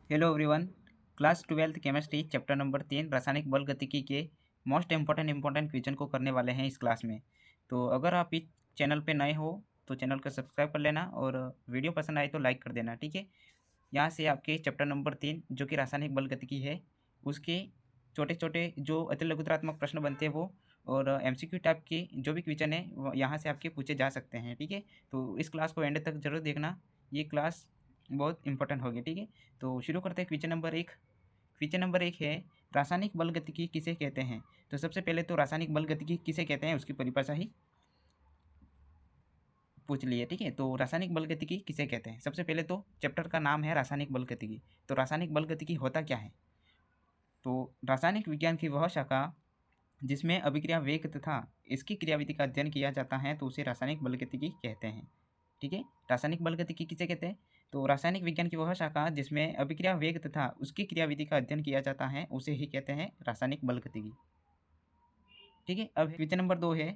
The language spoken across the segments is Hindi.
Hello everyone. Class 12th chemistry chapter number 3 रासायनिक बल गतिकी के मोस्ट इम्पोर्टेंट क्वेश्चन को करने वाले हैं इस क्लास में। तो अगर आप इस चैनल पे नए हो तो चैनल को सब्सक्राइब कर लेना और वीडियो पसंद आए तो लाइक कर देना, ठीक है। यहाँ से आपके चैप्टर नंबर 3 जो कि रासायनिक बल गतिकी है उसके छोटे छोटे जो अति लघुत्रात्मक प्रश्न बनते हैं वो और एमसीक्यू टाइप के जो भी क्वेश्चन है वो यहाँ से आपके पूछे जा सकते हैं, ठीक है। तो इस क्लास को एंड तक जरूर देखना, ये क्लास बहुत इंपॉर्टेंट होगी, ठीक है। तो शुरू करते हैं क्वेश्चन नंबर 1। क्वेश्चन नंबर 1 है रासायनिक बल गतिकी किसे कहते हैं। तो सबसे पहले तो रासायनिक बल गतिकी किसे कहते हैं उसकी परिभाषा ही पूछ लिए, ठीक है। तो रासायनिक बल गतिकी किसे कहते हैं, सबसे पहले तो चैप्टर का नाम है रासायनिक बल गतिकी। तो रासायनिक बल गतिकी होता क्या है। तो रासायनिक विज्ञान की वह शाखा जिसमें अभिक्रिया वेग तथा इसकी क्रियाविधि का अध्ययन किया जाता है तो उसे रासायनिक बल गतिकी कहते हैं, ठीक है। रासायनिक बल गतिकी किसे कहते हैं। तो रासायनिक विज्ञान की वह शाखा जिसमें अभिक्रिया वेग तथा उसकी क्रियाविधि का अध्ययन किया जाता है उसे ही कहते हैं रासायनिक बल गतिकी, ठीक है। अब क्वेश्चन नंबर 2 है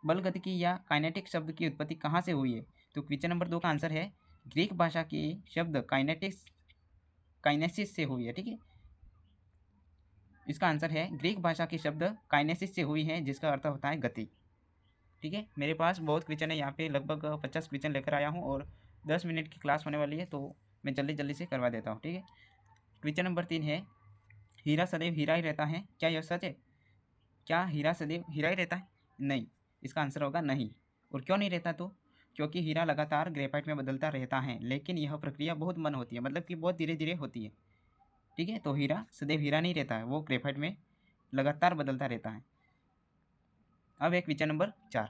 बल गतिकी या काइनेटिक शब्द की उत्पत्ति कहाँ से हुई है। तो क्वेश्चन नंबर 2 का आंसर है ग्रीक भाषा के शब्द काइनेटिक्स काइनेसिस से हुई है, ठीक है। इसका आंसर है ग्रीक भाषा के शब्द काइनेसिस से हुई है जिसका अर्थ होता है गति, ठीक है। मेरे पास बहुत क्वेश्चन है, यहाँ पे लगभग 50 क्वेश्चन लेकर आया हूँ और 10 मिनट की क्लास होने वाली है तो मैं जल्दी जल्दी से करवा देता हूँ, ठीक है। क्वेश्चन नंबर 3 है हीरा सदैव हीरा ही रहता है, क्या यह सच है। क्या हीरा सदैव हीरा ही रहता है। नहीं, इसका आंसर होगा नहीं। और क्यों नहीं रहता। तो क्योंकि हीरा लगातार ग्रेफाइट में बदलता रहता है लेकिन यह प्रक्रिया बहुत मंद होती है, मतलब कि बहुत धीरे धीरे होती है, ठीक है। तो हीरा सदैव हीरा नहीं रहता है, वो ग्रेफाइट में लगातार बदलता रहता है। अब एक क्वेश्चन नंबर 4।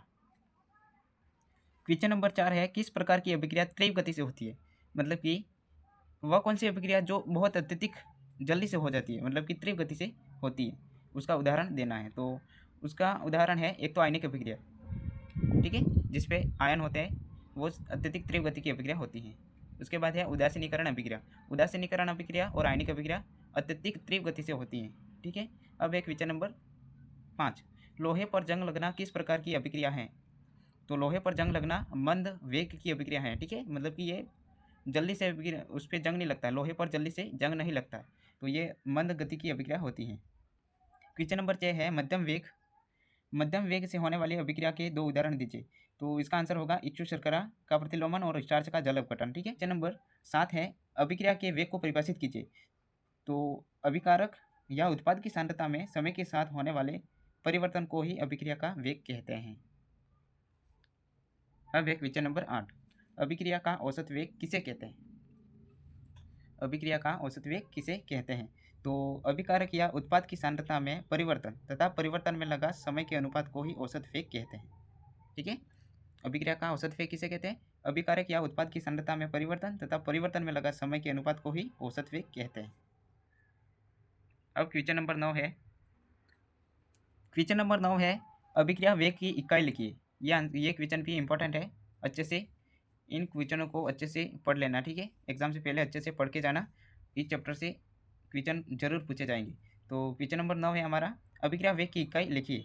क्वेश्चन नंबर 4 है किस प्रकार की अभिक्रिया तीव्र गति से होती है। मतलब कि वह कौन सी अभिक्रिया जो बहुत अत्यधिक जल्दी से हो जाती है, मतलब कि तीव्र गति से होती है, उसका उदाहरण देना है। तो उसका उदाहरण है एक तो आयनिक अभिक्रिया, ठीक है, जिसपे आयन होते हैं वो अत्यधिक तीव्र गति की अभिक्रिया होती है। उसके बाद है उदासीनीकरण अभिक्रिया। उदासीनीकरण अभिक्रिया और आयनिक अभिक्रिया अत्यधिक तीव्र गति से होती हैं, ठीक है। अब एक क्वेश्चन नंबर 5। लोहे पर जंग लगना किस प्रकार की अभिक्रिया है। तो लोहे पर जंग लगना मंद वेग की अभिक्रिया है, ठीक है। मतलब कि ये जल्दी से उस पर जंग नहीं लगता है, लोहे पर जल्दी से जंग नहीं लगता है, तो ये मंद गति की अभिक्रिया होती है। क्वेश्चन नंबर 6 है मध्यम वेग से होने वाली अभिक्रिया के 2 उदाहरण दीजिए। तो इसका आंसर होगा इच्छु शर्करा का प्रतिलोमन और स्टार्च का जल अपघटन, ठीक है। क्वेश्चन नंबर 7 है अभिक्रिया के वेग को परिभाषित कीजिए। तो अभिकारक या उत्पाद की सांद्रता में समय के साथ होने वाले परिवर्तन को ही अभिक्रिया का वेग कहते हैं। अब है क्वेश्चन नंबर 8। अभिक्रिया का औसत वेग किसे कहते हैं। अभिक्रिया का औसत वेग किसे कहते हैं। तो अभिकारक या उत्पाद की सांद्रता में परिवर्तन तथा परिवर्तन में लगा समय के अनुपात को ही औसत वेग कहते हैं, ठीक है। अभिक्रिया का औसत वेग किसे कहते हैं। अभिकारक या उत्पाद की सांद्रता में परिवर्तन तथा परिवर्तन में लगा समय के अनुपात को ही औसत वेग कहते हैं। अब क्वेश्चन नंबर 9 है अभिक्रिया वेग की इकाई लिखिए। ये क्वेश्चन भी इंपॉर्टेंट है, अच्छे से इन क्वेश्चनों को अच्छे से पढ़ लेना, ठीक है। एग्जाम से पहले अच्छे से पढ़ के जाना, इस चैप्टर से क्वेश्चन जरूर पूछे जाएंगे। तो क्वेश्चन नंबर 9 है हमारा अभिक्रिया वेग की इकाई लिखिए।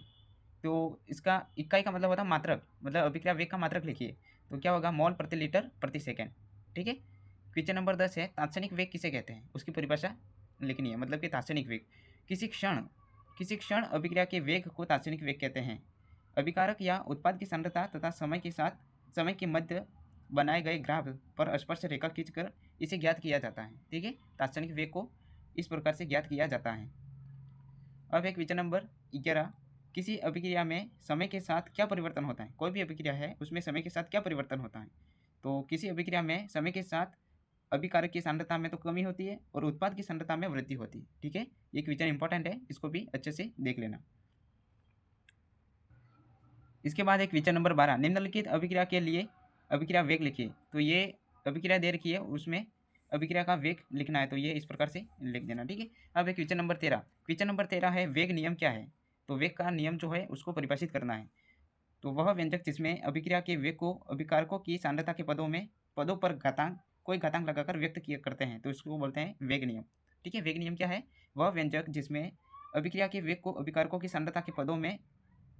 तो इसका इकाई का मतलब होता है मात्रक, मतलब अभिक्रिया वेग का मात्रक लिखिए। तो क्या होगा मोल प्रति लीटर प्रति सेकेंड, ठीक है। क्वेश्चन नंबर 10 है तात्क्षणिक वेग किसे कहते हैं, उसकी परिभाषा लिखनी है। मतलब कि तात्क्षणिक वेग किसी क्षण अभिक्रिया के वेग को तात्क्षणिक वेग कहते हैं। अभिकारक या उत्पाद की सांद्रता तथा समय के मध्य बनाए गए ग्राफ पर स्पर्श रेखा खींचकर इसे ज्ञात किया जाता है, ठीक है। तात्क्षणिक वेग को इस प्रकार से ज्ञात किया जाता है। अब एक क्वेश्चन नंबर 11। किसी अभिक्रिया में समय के साथ क्या परिवर्तन होता है। कोई भी अभिक्रिया है उसमें समय के साथ क्या परिवर्तन होता है। तो किसी अभिक्रिया में समय के साथ अभिकारक की सांद्रता में तो कमी होती है और उत्पाद की सांद्रता में वृद्धि होती है, ठीक है। ये क्वेश्चन इंपॉर्टेंट है, इसको भी अच्छे से देख लेना। इसके बाद एक क्वेश्चन नंबर 12। निम्नलिखित अभिक्रिया के लिए अभिक्रिया वेग लिखिए। तो ये अभिक्रिया दे रखी है, उसमें अभिक्रिया का वेग लिखना है, तो ये इस प्रकार से लिख देना, ठीक है। अब एक क्वेश्चन नंबर 13। क्वेश्चन नंबर 13 है वेग नियम क्या है। तो वेग का नियम जो है उसको परिभाषित करना है। तो वह व्यंजक जिसमें अभिक्रिया के वेग को अभिकारकों की सांद्रता के पदों पर कोई घातांक लगाकर व्यक्त किया करते हैं तो इसको बोलते हैं वेग नियम, ठीक है। वेग नियम क्या है, वह व्यंजक जिसमें अभिक्रिया के वेग को अभिकारकों की सांद्रता के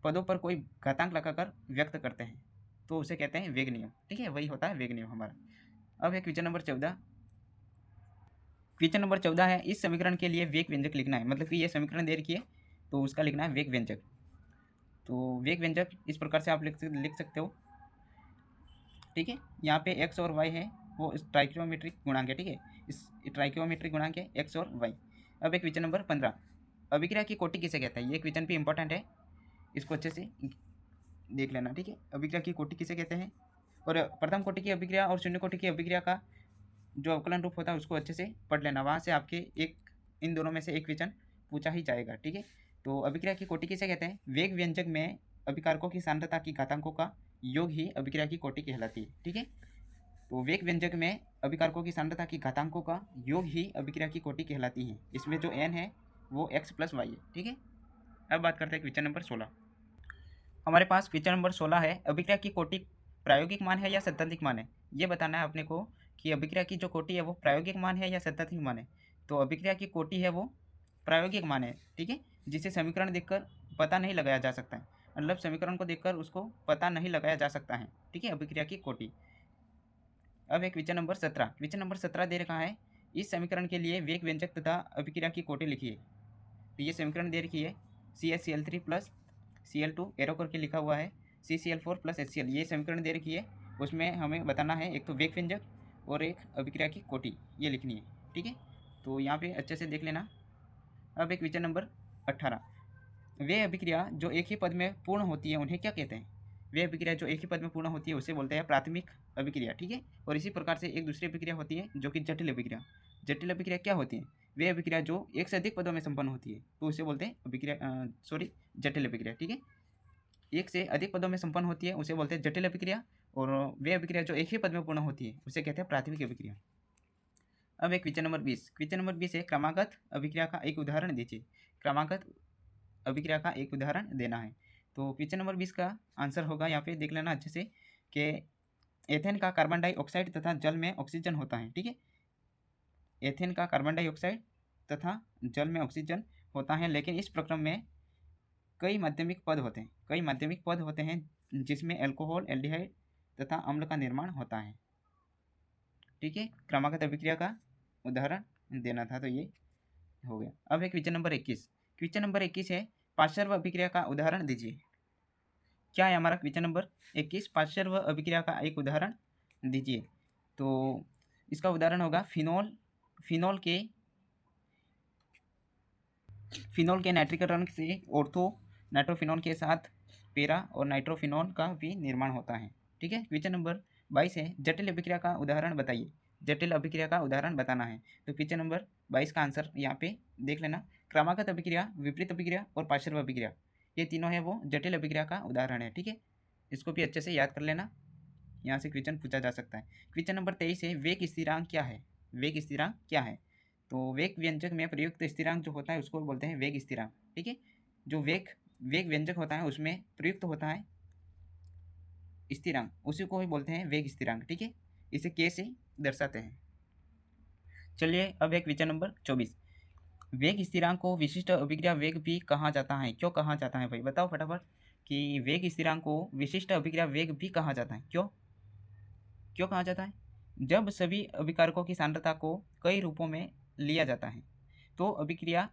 पदों पर कोई घातांक लगाकर व्यक्त करते हैं तो उसे कहते हैं वेग नियम, ठीक है। वही होता है वेग नियम हमारा। अब है क्वेश्चन नंबर 14। क्वेश्चन नंबर 14 है, इस समीकरण के लिए वेग व्यंजक लिखना है। मतलब कि ये समीकरण दे रखी है तो उसका लिखना है वेग व्यंजक। तो वेग व्यंजक इस प्रकार से आप लिख सकते हो, ठीक है। यहाँ पे एक्स और वाई है, वो ट्राइकोमेट्रिक गुणांक है, ठीक है। इस ट्राइकोमेट्रिक गुणांक है एक्स और वाई। अब एक क्वेश्चन नंबर 15, अभिक्रिया की कोटि किसे कहते हैं। ये क्वेश्चन भी इंपॉर्टेंट है, इसको अच्छे से देख लेना, ठीक है। अभिक्रिया की कोटि किसे कहते हैं, और प्रथम कोटि की अभिक्रिया और शून्य कोटि की अभिक्रिया का जो अवकलन रूप होता है उसको अच्छे से पढ़ लेना। वहाँ से आपके इन दोनों में से एक क्वेश्चन पूछा ही जाएगा, ठीक है। तो अभिक्रिया की कोटि किसे कहते हैं, वेग व्यंजक में अभिकारकों की सांद्रता की घातांकों का योग ही अभिक्रिया की कोटि कहलाती है, ठीक है। तो वेग व्यंजक में अभिकारकों की सांद्रता की घातांकों का योग ही अभिक्रिया की कोटि कहलाती है। इसमें जो n है वो x + y है, ठीक है। अब बात करते हैं क्वेश्चन नंबर 16। हमारे पास क्वेश्चन नंबर 16 है, अभिक्रिया की कोटि प्रायोगिक मान है या सैद्धांतिक मान है। ये बताना है अपने को कि अभिक्रिया की जो कोटि है वो प्रायोगिक मान है या सैद्धांतिक मान है। तो अभिक्रिया की कोटि है वो प्रायोगिक मान है, ठीक है, जिसे समीकरण देखकर पता नहीं लगाया जा सकता है। मतलब समीकरण को देखकर उसको पता नहीं लगाया जा सकता है, ठीक है, अभिक्रिया की कोटि। अब एक क्वेश्चन नंबर 17, क्वेश्चन नंबर 17 दे रखा है, इस समीकरण के लिए वेग व्यंजक तथा अभिक्रिया की कोटि लिखिए। तो ये समीकरण दे रखी है, CaCl3 + Cl2 एरो करके लिखा हुआ है, CCl4 + HCl, ये समीकरण दे रखी है। उसमें हमें बताना है एक तो वेग व्यंजक और एक अभिक्रिया की कोटि, ये लिखनी है, ठीक है। तो यहाँ पे अच्छे से देख लेना। अब एक क्वेश्चन नंबर 18, वे अभिक्रिया जो एक ही पद में पूर्ण होती है उन्हें क्या कहते हैं। वे अभिक्रिया जो एक ही पद में पूर्ण होती है उसे बोलते हैं प्राथमिक अभिक्रिया, ठीक है। और इसी प्रकार से एक दूसरी अभिक्रिया होती है जो कि जटिल अभिक्रिया। जटिल अभिक्रिया क्या होती है, वे अभिक्रिया जो एक से अधिक पदों में संपन्न होती है तो उसे बोलते हैं जटिल अभिक्रिया, ठीक है। एक से अधिक पदों में संपन्न होती है उसे बोलते हैं जटिल अभिक्रिया, और वे अभिक्रिया जो एक ही पद में पूर्ण होती है उसे कहते हैं प्राथमिक अभिक्रिया। अब एक क्वेश्चन नंबर 20, क्वेश्चन नंबर 20 है, क्रमागत अभिक्रिया का एक उदाहरण दीजिए। क्रमागत अभिक्रिया का एक उदाहरण देना है। तो क्वेश्चन नंबर 20 का आंसर होगा, यहाँ पे देख लेना अच्छे से, कि एथेन का कार्बन डाइऑक्साइड तथा जल में ऑक्सीजन होता है, ठीक है। एथेन का कार्बन डाइऑक्साइड तथा जल में ऑक्सीजन होता है, लेकिन इस प्रक्रम में कई माध्यमिक पद होते हैं जिसमें एल्कोहल, एल्डिहाइड तथा अम्ल का निर्माण होता है, ठीक है। क्रमागत अभिक्रिया का उदाहरण देना था, तो ये हो गया। अब है क्वेश्चन नंबर 21, क्वेश्चन नंबर 21 है, पार्श्व अभिक्रिया का उदाहरण दीजिए। क्या है हमारा क्वेश्चन नंबर 21, पार्श्व अभिक्रिया का एक उदाहरण दीजिए। तो इसका उदाहरण होगा फिनोल के नाइट्रीकरण से ऑर्थो नाइट्रोफिनोल के साथ पेरा और नाइट्रोफिनोल का भी निर्माण होता है, ठीक है। क्वेश्चन नंबर 22 है, जटिल अभिक्रिया का उदाहरण बताइए। जटिल अभिक्रिया का उदाहरण बताना है। तो क्वेश्चन नंबर 22 का आंसर यहाँ पे देख लेना, क्रमागत अभिक्रिया, विपरीत अभिक्रिया और पार्श्व अभिक्रिया, ये तीनों है वो जटिल अभिक्रिया का उदाहरण है, ठीक है। इसको भी अच्छे से याद कर लेना, यहाँ से क्वेश्चन पूछा जा सकता है। क्वेश्चन नंबर 23 है, वेग स्थिरांक क्या है। वेग स्थिरांक क्या है, तो वेग व्यंजक में प्रयुक्त स्थिरांक जो होता है उसको बोलते हैं वेग स्थिरांक, ठीक है। जो वेग व्यंजक होता है उसमें प्रयुक्त होता है स्थिरांक, उसी को ही बोलते हैं वेग स्थिरांक, ठीक है। इसे के से दर्शाते हैं। चलिए अब एक क्वेश्चन नंबर 24, वेग स्थिरांक को विशिष्ट अभिक्रिया वेग भी कहा जाता है। क्यों कहा जाता है भाई, बताओ फटाफट, कि वेग स्थिरांक को विशिष्ट अभिक्रिया वेग भी कहा जाता है। क्यों क्यों कहा जाता है, जब सभी अभिकारकों की सांद्रता को कई रूपों में लिया जाता है तो अभिक्रिया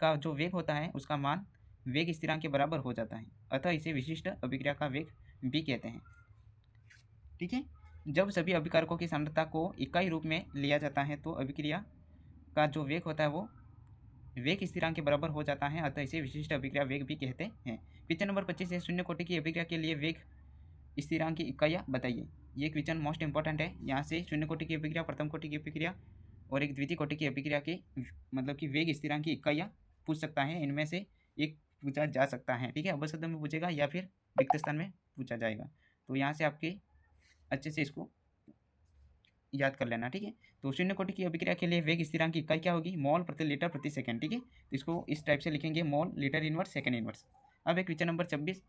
का जो वेग होता है उसका मान वेग स्थिरांक के बराबर हो जाता है, अतः इसे विशिष्ट अभिक्रिया का वेग भी कहते हैं, ठीक है। जब सभी अभिकारकों की सांद्रता को इकाई रूप में लिया जाता है तो अभिक्रिया का जो वेग होता है वो वेग स्थिरांक के बराबर हो जाता है, अतः इसे विशिष्ट अभिक्रिया वेग भी कहते हैं। क्वेश्चन नंबर 25 है, शून्य कोटि की अभिक्रिया के लिए वेग स्थिरांक की इकाइयाँ बताइए। ये क्वेश्चन मोस्ट इंपॉर्टेंट है। यहाँ से शून्य कोटि की अभिक्रिया, प्रथम कोटि की अभिक्रिया और एक द्वितीय कोटि की अभिक्रिया के मतलब कि वेग स्थिरांक की इकाइयाँ पूछ सकता है, इनमें से एक पूछा जा सकता है, ठीक है। अवश्य शब्द में पूछेगा या फिर रिक्त स्थान में पूछा जाएगा। तो यहाँ से आपके अच्छे से इसको याद कर लेना, ठीक है। तो शून्य कोटि की अभिक्रिया के लिए वेग स्थिरांक की इकाई क्या होगी, मोल प्रति लीटर प्रति सेकंड, ठीक है। तो इसको इस टाइप से लिखेंगे, mole litre inverse second inverse. अब एक क्वेश्चन नंबर 26,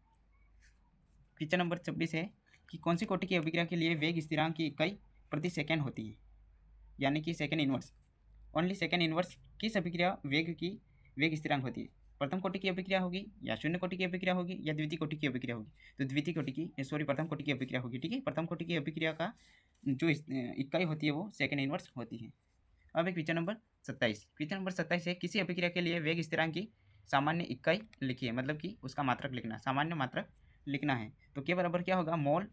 क्वेश्चन नंबर 26 है कि कौन सी कोटि की अभिक्रिया के लिए वेग स्थिरांक की इकाई प्रति सेकंड होती है, यानी कि second inverse. Only second inverse किस अभिक्रिया वेग की वेग स्थिरांक होती है, प्रथम कोटि की अभिक्रिया होगी या शून्य कोटि की अभिक्रिया होगी या द्वितीय कोटि की अभिक्रिया होगी। तो द्वितीय कोटि की प्रथम कोटि की अभिक्रिया होगी, ठीक है। प्रथम कोटि की अभिक्रिया का जो इकाई होती है वो सेकंड इनवर्स होती है। अब एक क्वेश्चन नंबर 27। क्वेश्चन नंबर 27 है किसी अभिक्रिया के लिए वेग स्थिरांक की सामान्य इकाई लिखिए, मतलब कि उसका मात्रक लिखना, सामान्य मात्रक लिखना है। तो के बराबर क्या होगा, मोल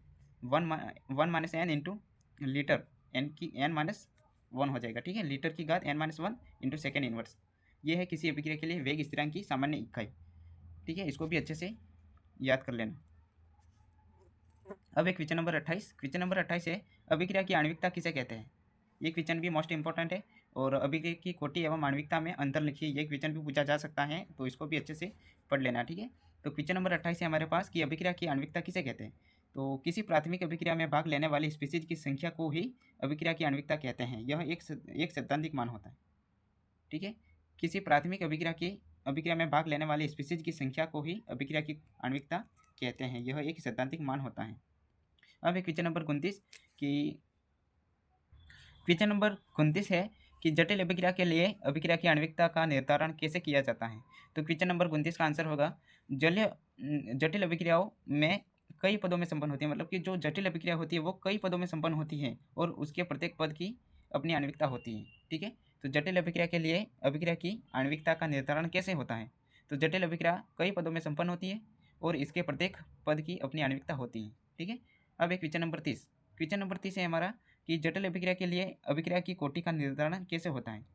1 - n इंटू लीटर, n की n-1 हो जाएगा, ठीक है, लीटर की घात n-1 इंटू सेकेंड इनवर्स। ये है किसी अभिक्रिया के लिए वेग स्थिरांक की सामान्य इकाई, ठीक है, इसको भी अच्छे से याद कर लेना। अब एक क्वेश्चन नंबर 28। क्वेश्चन नंबर 28 है अभिक्रिया की आणविकता किसे कहते हैं। ये क्वेश्चन भी मोस्ट इंपॉर्टेंट है। और अभिक्रिया की कोटि एवं आणविकता में अंतर लिखिए, ये क्वेश्चन भी पूछा जा सकता है, तो इसको भी अच्छे से पढ़ लेना, ठीक है। तो क्वेश्चन नंबर 28 है हमारे पास कि अभिक्रिया की आणविकता किसे कहते हैं। तो किसी प्राथमिक अभिक्रिया में भाग लेने वाली स्पीसीज की संख्या को ही अभिक्रिया की आणविकता कहते हैं। यह एक सैद्धांतिक मान होता है, ठीक है। किसी प्राथमिक अभिक्रिया में भाग लेने वाली स्पीसीज की संख्या को ही अभिक्रिया की आणविकता कहते हैं। यह एक सैद्धांतिक मान होता है। अब एक क्वेश्चन नंबर 29 की क्वेश्चन नंबर 29 है कि जटिल अभिक्रिया के लिए अभिक्रिया की आणविकता का निर्धारण कैसे किया जाता है। तो क्वेश्चन नंबर 29 का आंसर होगा जटिल अभिक्रियाओं में कई पदों में संपन्न होती है, मतलब कि जो जटिल अभिक्रिया होती है वो कई पदों में संपन्न होती है और उसके प्रत्येक पद की अपनी आणविकता होती है, ठीक है। तो जटिल अभिक्रिया के लिए अभिक्रिया की आणविकता का निर्धारण कैसे होता है। तो जटिल अभिक्रिया कई पदों में संपन्न होती है और इसके प्रत्येक पद की अपनी आणविकता होती है, ठीक है। अब एक क्वेश्चन नंबर 30। क्वेश्चन नंबर 30 है हमारा कि जटिल अभिक्रिया के लिए अभिक्रिया की कोटि का निर्धारण कैसे होता है।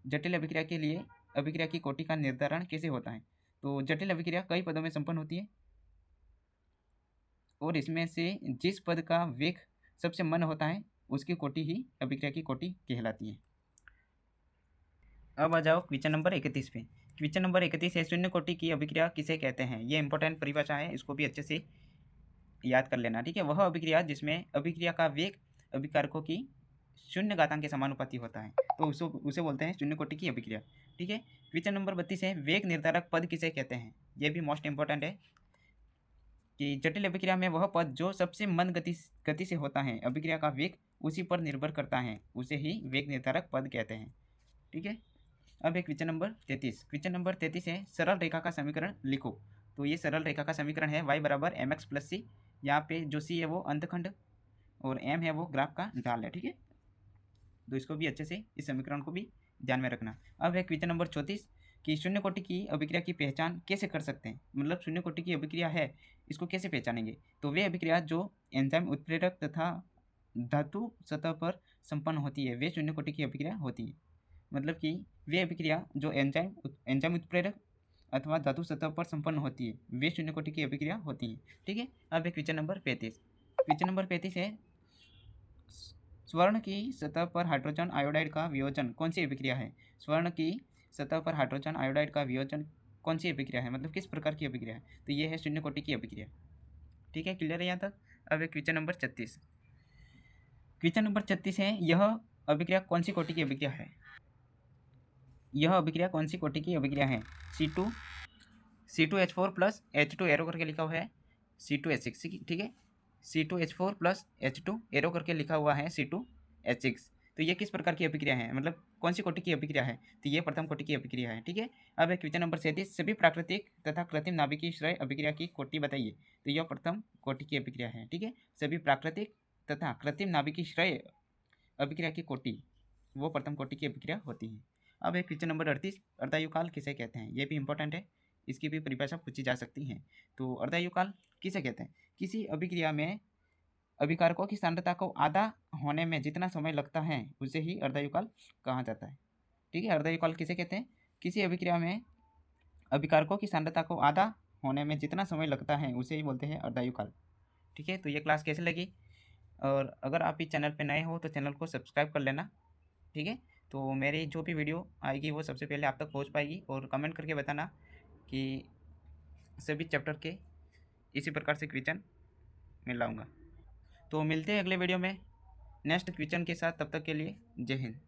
जटिल अभिक्रिया के लिए अभिक्रिया की कोटि का निर्धारण कैसे होता है। तो जटिल अभिक्रिया कई पदों में संपन्न होती है और इसमें से जिस पद का वेग सबसे मन होता है उसकी कोटि ही अभिक्रिया की कोटि कहलाती है। अब आ जाओ क्वेश्चन नंबर 31 पे। क्वेश्चन नंबर 31 है शून्य कोटि की अभिक्रिया किसे कहते हैं। ये इंपॉर्टेंट परिभाषा है, इसको भी अच्छे से याद कर लेना, ठीक है। वह अभिक्रिया जिसमें अभिक्रिया का वेग अभिकारकों की शून्य घातांक के समानुपाती होता है, तो उसे बोलते हैं शून्य कोटि की अभिक्रिया, ठीक है। क्वेश्चन नंबर 32 है वेग निर्धारक पद किसे कहते हैं। यह भी मोस्ट इंपॉर्टेंट है कि जटिल अभिक्रिया में वह पद जो सबसे मंद गति से होता है, अभिक्रिया का वेग उसी पर निर्भर करता है, उसे ही वेग निर्धारक पद कहते हैं, ठीक है। अब एक क्वेश्चन नंबर 33। क्वेश्चन नंबर 33 है सरल रेखा का समीकरण लिखो। तो ये सरल रेखा का समीकरण है y बराबर mx + c। यहाँ पे जो c है वो अंतखंड और m है वो ग्राफ का ढाल है, ठीक है। तो इसको भी अच्छे से इस समीकरण को भी ध्यान में रखना। अब है क्वेश्चन नंबर 34 कि शून्य कोटि की अभिक्रिया की पहचान कैसे कर सकते हैं, मतलब शून्य कोटि की अभिक्रिया है इसको कैसे पहचानेंगे। तो वे अभिक्रिया जो एंजाइम उत्प्रेरक तथा धातु सतह पर संपन्न होती है वे शून्य कोटि की अभिक्रिया होती है, मतलब कि वे अभिक्रिया जो एंजाइम उत्प्रेरक अथवा धातु सतह पर संपन्न होती है वे शून्य कोटि की अभिक्रिया होती है, ठीक है। अब एक क्वेश्चन नंबर 35। क्वेश्चन नंबर 35 है स्वर्ण की सतह पर हाइड्रोजन आयोडाइड का वियोजन कौन सी अभिक्रिया है। स्वर्ण की सतह पर हाइड्रोजन आयोडाइड का वियोजन कौन सी अभिक्रिया है, मतलब किस प्रकार की अभिक्रिया है। तो ये है शून्य कोटि की अभिक्रिया, ठीक है, क्लियर है यहाँ तक। अब एक क्वेश्चन नंबर 36। क्वेश्चन नंबर 36 है यह अभिक्रिया कौन सी कोटि की अभिक्रिया है। यह अभिक्रिया कौन सी कोटि की अभिक्रिया है। C2H4 + H2 एरो करके लिखा हुआ है C2H6, ठीक है। C2H4 + H2 एरो करके लिखा हुआ है C2H6। तो ये किस प्रकार की अभिक्रिया है, मतलब कौन सी कोटि की अभिक्रिया है। तो ये प्रथम कोटि की अभिक्रिया है, ठीक है। अब एक क्वेश्चन नंबर 37 सभी प्राकृतिक तथा कृत्रिम नाभिकीय श्रेय अभिक्रिया की कोटि बताइए। तो यह प्रथम कोटि की अभिक्रिया है, ठीक है। सभी प्राकृतिक तथा कृत्रिम नाभिकीय श्रेय अभिक्रिया की कोटि वो प्रथम कोटि की अभिक्रिया होती है। अब एक क्वेश्चन नंबर 38 अर्धायुकाल किसे कहते हैं। ये भी इंपॉर्टेंट है, इसकी भी परिभाषा पूछी जा सकती है। तो अर्धायुकाल किसे कहते हैं, किसी अभिक्रिया में अभिकारकों की सांद्रता को आधा होने में जितना समय लगता है उसे ही अर्धायुकाल कहा जाता है, ठीक है। अर्धायुकाल किसे कहते हैं, किसी अभिक्रिया में अभिकारकों की सांद्रता को आधा होने में जितना समय लगता है उसे ही बोलते हैं अर्धायुकाल, ठीक है। तो ये क्लास कैसे लगी, और अगर आप इस चैनल पर नए हो तो चैनल को सब्सक्राइब कर लेना, ठीक है। तो मेरी जो भी वीडियो आएगी वो सबसे पहले आप तक पहुंच पाएगी, और कमेंट करके बताना कि सभी चैप्टर के इसी प्रकार से क्वेश्चन मैं लाऊंगा। तो मिलते हैं अगले वीडियो में नेक्स्ट क्वेश्चन के साथ, तब तक के लिए जय हिंद।